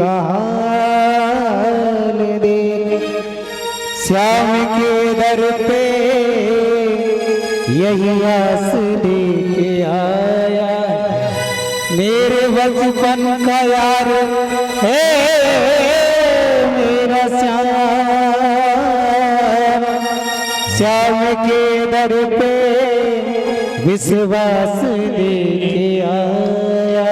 का हाल देख श्याम के दर पे यही आस लेके आया मेरे बचपन का यार है मेरा श्याम। श्याम के दर पे विश्वास लेके आया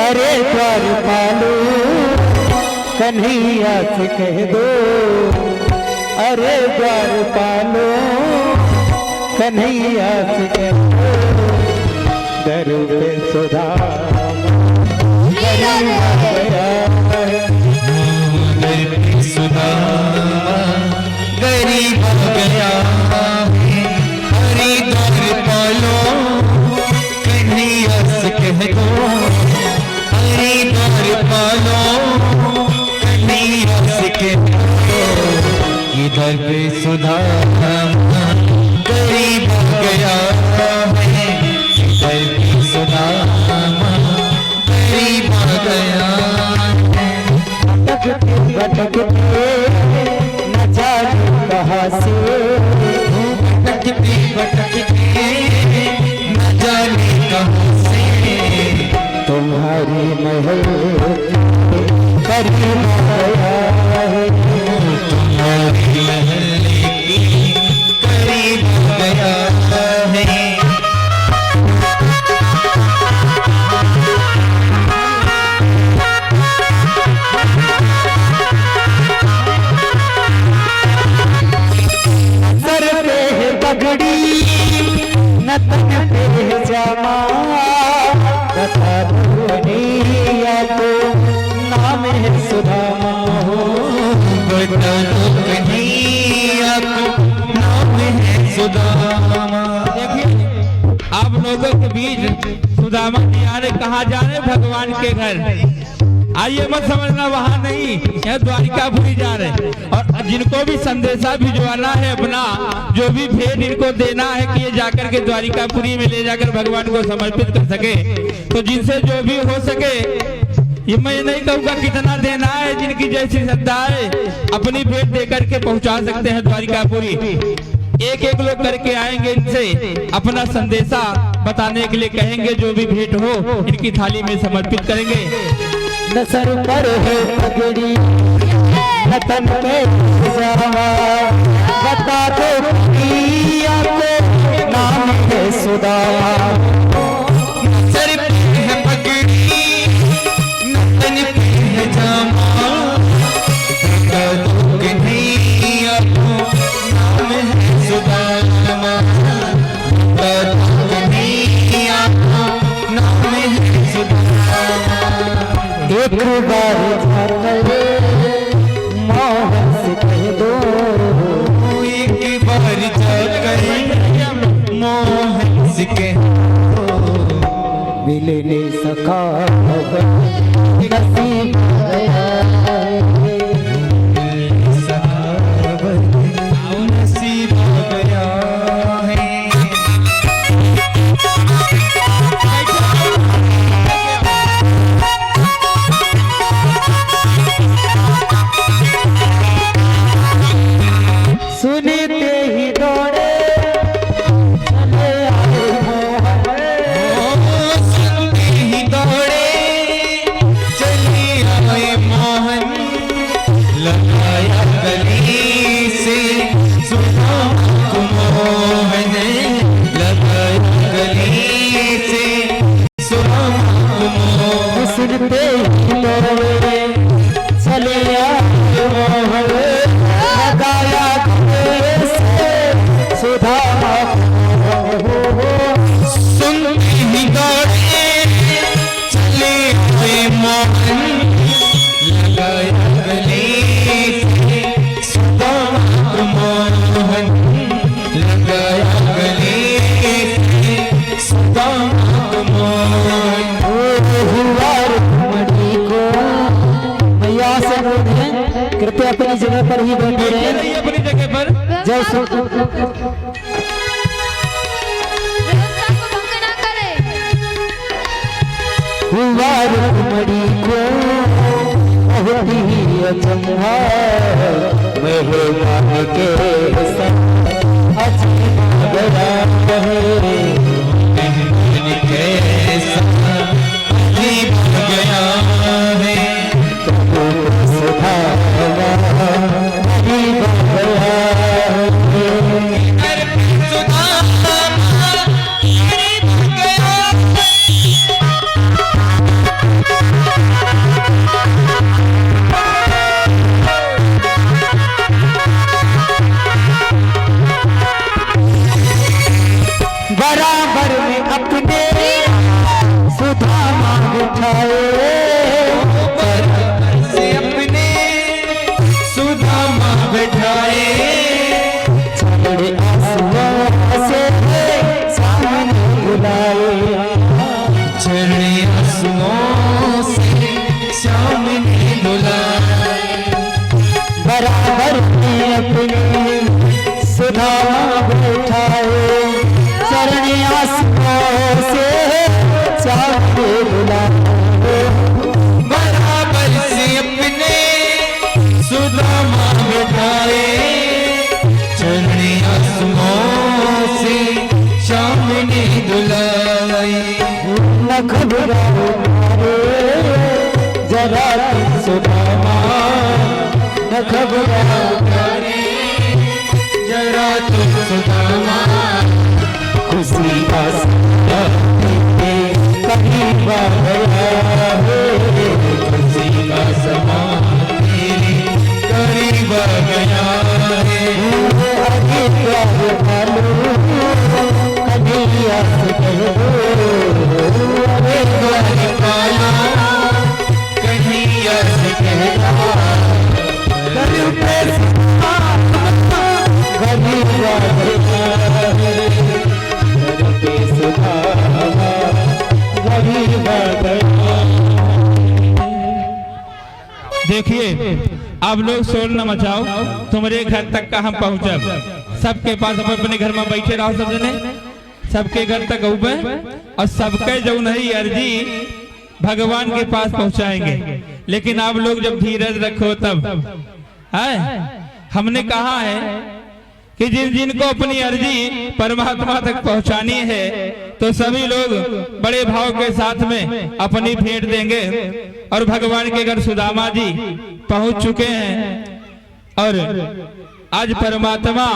अरे द्वार पालो कन्हैया से कह दो अरे द्वार पालो कन्हैया से कह दो दर पे सुधा गरीब गया हरी द्वार पालो कन्हैया से कह दो हरी द्वार पालो कन्हैया से कह दो इधर पे सुधा गरीब गया है इधर पे सुधा गरीब गया भटकते न जाने कहाँ से भटकते न जाने कहाँ से तुम्हारी महल करीब गया है तुम्हारी महल करीब गया है सर पे है पगड़ी नतन पे है जामा बता दो कन्हैया को नाम है सुदामा बता दो कन्हैया को नाम है सुदामा। देखिए आप लोगों के बीच सुदामा जी आ रहे कहाँ जा रहे भगवान के घर। आइए मत समझना वहाँ नहीं यह द्वारिकापुरी जा रहे और जिनको भी संदेशा भिजवाना है अपना जो भी भेंट इनको देना है कि ये जाकर के द्वारिकापुरी में ले जाकर भगवान को समर्पित कर सके तो जिनसे जो भी हो सके ये मैं नहीं कहूँगा कितना देना है जिनकी जैसी श्रद्धा है अपनी भेंट देकर के पहुँचा सकते हैं द्वारिकापुरी। एक एक लोग करके आएंगे इनसे अपना संदेशा बताने के लिए कहेंगे जो भी भेंट हो इनकी थाली में समर्पित करेंगे। न सर पर है पगड़ी न तन पे जामा बता दो कन्हैया को नाम है सुदामा सर पे है पगड़ी न तन पे है जामा बता दो कन्हैया को नाम है सुदामा बता दो कन्हैया को नाम है सुदामा। एक बार मोहन से कह दो एक बार जाकर मोहन से कह दो मिलने सका नसीब गया नसीब गया है। सुनते ही दौड़े चले आए सुनते ही दौड़े चले आए मोहन लगाया गली से सुदामा को मोहन लगाया गली से सुदामा को मोहन सुनते ही दौड़े चले आए मोहन लगाया गले से सुदामा सुनते ही दौड़े चले आए मोहन लगाया गले से सुदामा को मोहन लगाया गले से सुदामा को मोहन हुआ रुक्मणी अपनी जगह पर ही बैठे बैठे रहे। रहिए अपनी जगह पर। जय व्यवस्था को भंग ना करे। हुआ रुक्मणी को बहुत ही अचंभा, मेहमान के संग अजीब गया है। मेहमान के संग अजीब गया है। सुधा अजीब गया है। बराबर में अपने सुधामा बिठाए, से अपने सुदामा बैठाए। बड़े आंसुओं से सामने बुलाए। चढ़े आंसुओं से सामने बुलाए। बराबर में अपने सुधामा बिठाए, चरण आंसुओं से सामने बुलाए। बराबर से अपने सुदामा बैठाए। चढ़े आंसुओं से सामने बुलाए। न घबराओ प्यारे, जरा तुम सुदामा, न घबराओ प्यारे, जरा तुम सुदामा। खुशी का करीब आ गया है। खुशी का समा तेरे करीब आ गया है। आगे प्यार पालो, कभी आस कह दो, अरे द्वार पालो कहीं यस कहता। कभी प्रेम कभी देखिए अब लोग शोर न मचाओ, तुम्हारे घर तक का हम पहुंचब। सबके पास हम अपने घर में बैठे रहो, सब जने सबके घर तक आऊबे और सबके जो नहीं अर्जी भगवान के पास पहुंचाएंगे। लेकिन आप लोग जब धीरज रखो तब है। हमने कहा है कि जिन जिन को अपनी अर्जी परमात्मा तक पहुंचानी है तो सभी लोग बड़े भाव के साथ में अपनी भेंट देंगे। और भगवान के घर सुदामा जी पहुंच चुके हैं और आज परमात्मा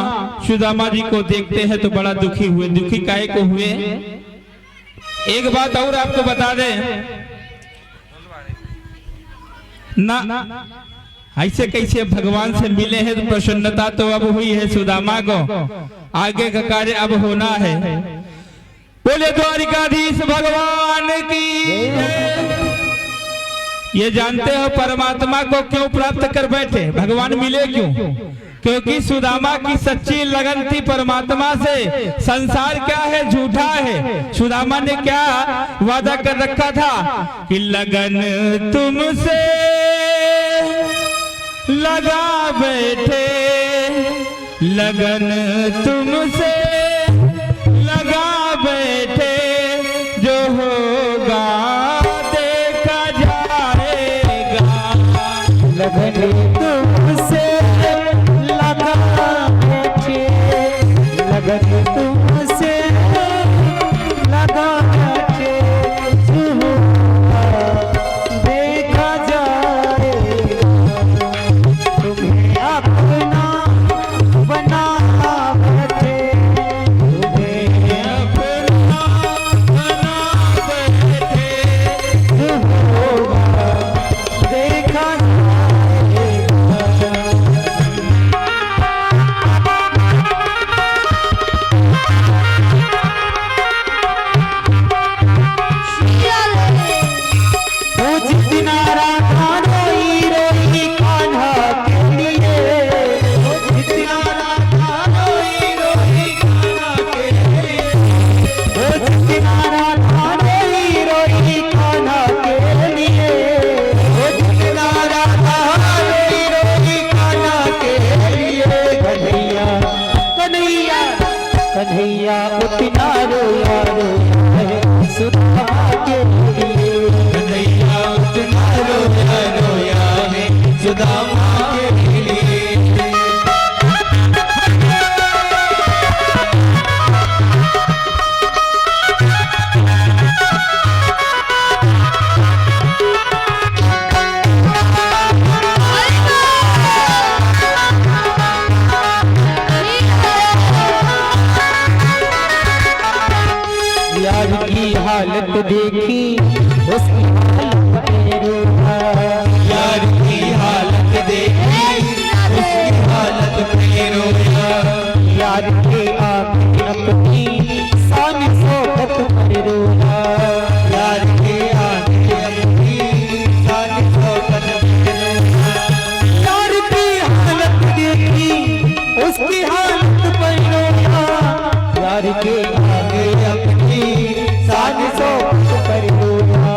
सुदामा जी को देखते हैं तो बड़ा दुखी हुए। दुखी काहे को हुए? एक बात और आपको बता दें ना, ऐसे कैसे भगवान से मिले हैं तो प्रसन्नता तो अब हुई है सुदामा को, आगे का कार्य अब होना है। बोले द्वारिकाधीश भगवान की। ये जानते हो परमात्मा को क्यों प्राप्त कर बैठे? भगवान मिले क्यों? क्योंकि सुदामा की सच्ची लगन थी परमात्मा से। संसार क्या है? झूठा है। सुदामा ने क्या वादा कर रखा था कि लगन तुमसे लगा बैठे, लगन तुमसे लगा बैठे, जो होगा देखा जाएगा। लगन तुमसे लगा बैठे, लगन तुमसे लगा बैठे, जो होगा देखा जाएगा। तुम्हें अपना बना बैठे, तुम्हें अपना बना बैठे, जो होगा देखा जाएगा। के लिए। यार की हालत देखी उसकी हालत में रोया। यार की हालत देखी उसकी हालत में रोया। यार के आंखें अपनी शान शौकत पर रोया। यार के आगे अपनी शान शौकत में रोया। यार की हालत देखी उसकी हालत पर रोया। यार के आगे अपनी शान शौकत पर रोया।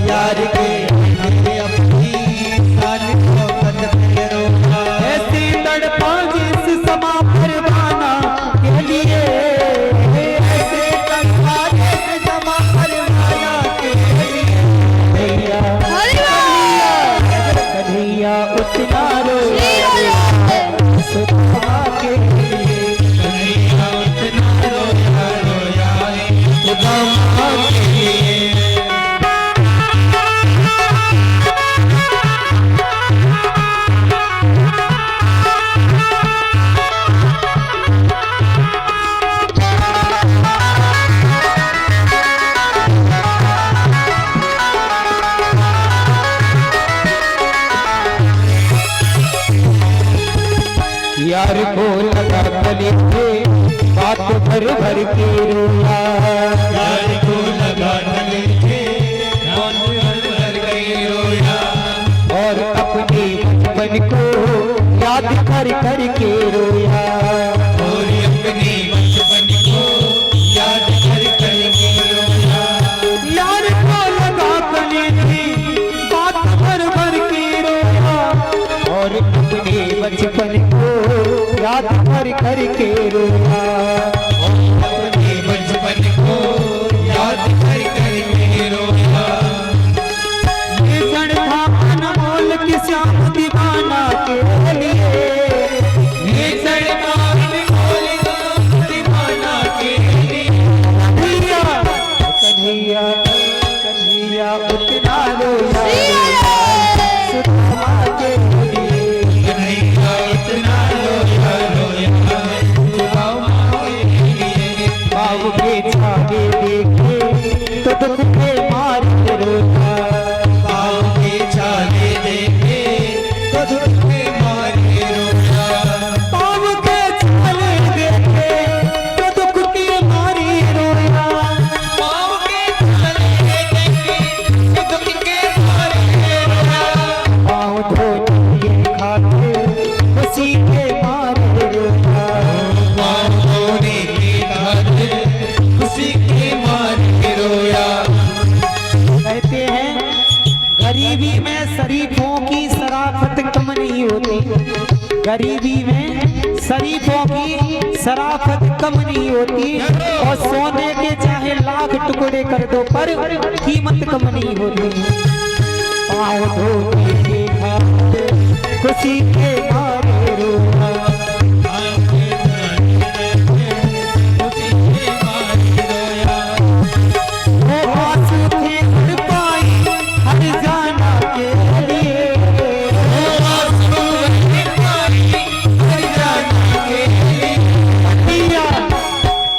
यार के आगे अपनी शान शौकत में रोया। ऐसे तड़पा जिस समा परवाना के लिए। ऐसे तड़पा जिस समा परवाना के लिए। कन्हैया कन्हैया उतना रोया सुदामा के लिए। कन्हैया उतना रोया रोया सुदामा के लिए। यार को लगा गले पे बात भर भर के रोया। यार को लगा गले पे बात भर भर के रोया। और अपने बचपन को याद कर कर के रोया। और अपने बचपन को याद कर कर के रोया। यार को लगा गले पे बात भर भर के रोया। और अपने बचपन को याद कर कर के रोया। अपने बचपन को याद कर कर के रोया। ये क्षण था अनमोल कि श्याम दीवाना के लिए। ये क्षण था अनमोल दीवाना के लिए। कन्हैया कन्हैया उतना रोया सुदामा के लिए। कन्हैया इतना रोया रोया सुदामा के लिए। बाबू के छागे देखे तो दुख के मारे रोया। बाबू के छागे देखे तो दुख के मारे रोया। बाबू के छाले देखे तो दुख के मारे रोया। बाबू के छागे देखे तो दुख के मारे रोया। पाँव धोने के खातिर उसी के मारे रोया। पाँव धोने के खातिर उसी के मारे रोया। कहते हैं गरीबी में शरीफों की शराफत कम नहीं होती। गरीबी में शरीफों की शराफत कम नहीं होती। और सोने के चाहे लाख टुकड़े कर दो पर कीमत कम नहीं होती। पाँव धोने के खातिर खुशी के मारे रोया। उसी के मारे रोया। वो आंसू थे हर पाई हर जाना के लिए। आंसू के पानी हर जाना के लिए। कन्हैया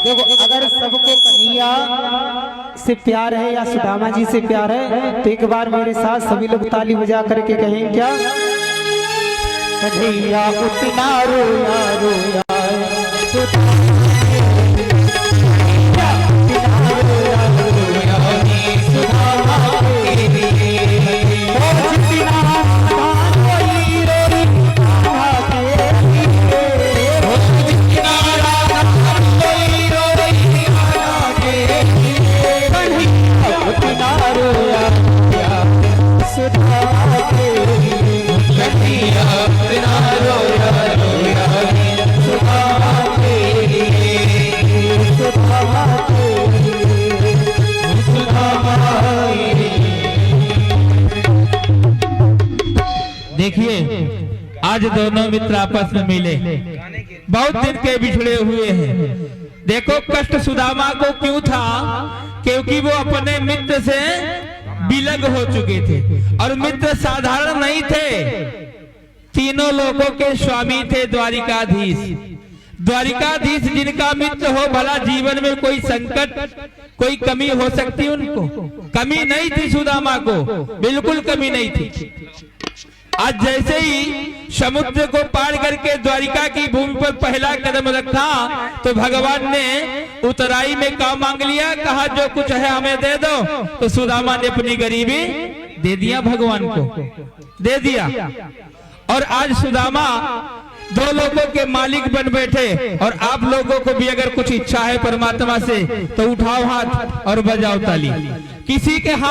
देखो अगर सबको कन्हैया से प्यार है या सुदामा जी से प्यार है तो एक बार मेरे साथ सभी लोग ताली बजा करके कहें क्या। कन्हैया उतना रोया रोया सुदामा के लिए। उतना रोया रोया सुदामा के लिए। ओ जितना रोई रोई सुदामा के लिए। ओ जितना रोई रोई आना के लिए। कन्हैया उतना रोया रोया सुदामा के लिए। कन्हैया इतना रोया रोया सुदामा के लिए। आज दोनों मित्र आपस में मिले, बहुत दिन के बिछड़े हुए हैं। देखो कष्ट सुदामा को क्यों था, क्योंकि वो अपने मित्र से विलग हो चुके थे। और मित्र साधारण नहीं थे, तीनों लोगों के स्वामी थे द्वारिकाधीश। द्वारिकाधीश जिनका मित्र हो, भला जीवन में कोई संकट कोई कमी हो सकती उनको? कमी नहीं थी सुदामा को, बिल्कुल कमी नहीं थी। आज जैसे ही समुद्र को पार करके द्वारिका की भूमि पर पहला कदम रखा तो भगवान ने उतराई में काम मांग लिया, कहा जो कुछ है हमें दे दो। तो सुदामा ने अपनी गरीबी दे दिया, भगवान को दे दिया। और आज सुदामा दो लोगों के मालिक बन बैठे। और आप लोगों को भी अगर कुछ इच्छा है परमात्मा से तो उठाओ हाथ और बजाओ ताली। किसी के हाथ